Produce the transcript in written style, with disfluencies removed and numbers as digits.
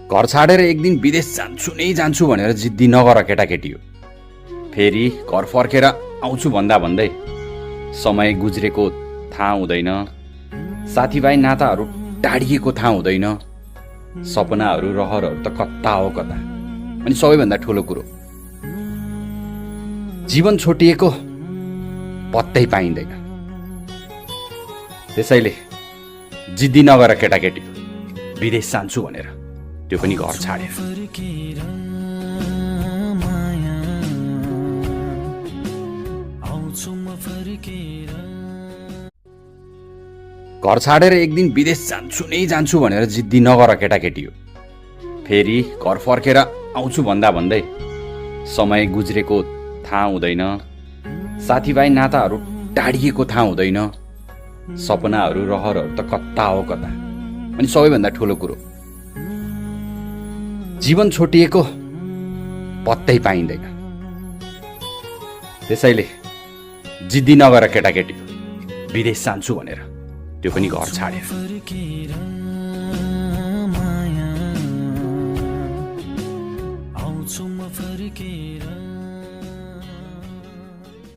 घर छाडेर एक दिन विदेश जान्छु नै जान्छु भनेर जिद्दी नगर केटाकेटी हो। फेरि घर फर्केर आउँछु भन्दा भन्दै समय गुज्रेको थाहा हुँदैन, साथीभाइ नाताहरू टाढिएको थाहा हुँदैन, सपनाहरू रहरहरू त कता हो कता। अनि सबैभन्दा ठुलो कुरो, जीवन छोटिएको पत्तै पाइँदैन। त्यसैले जिद्दी नगर केटाकेटी हो, विदेश जान्छु भनेर, त्यो पनि घर छाडेर। घर छाडेर एक दिन विदेश जान्छु नै जान्छु भनेर जिद्दी नगर केटाकेटी हो। फेरि घर फर्केर आउँछु भन्दा भन्दै समय गुज्रेको थाहा हुँदैन, साथीभाइ नाताहरू टाढिएको थाहा हुँदैन, सपनाहरू रहरहरू त कता हो कता। अनि सबैभन्दा ठुलो कुरो, जीवन छोटिएको पत्तै पाइँदैन। त्यसैले जिद्दी नगर केटाकेटी हो, विदेश जान्छु भनेर, त्यो पनि घर छाडेर।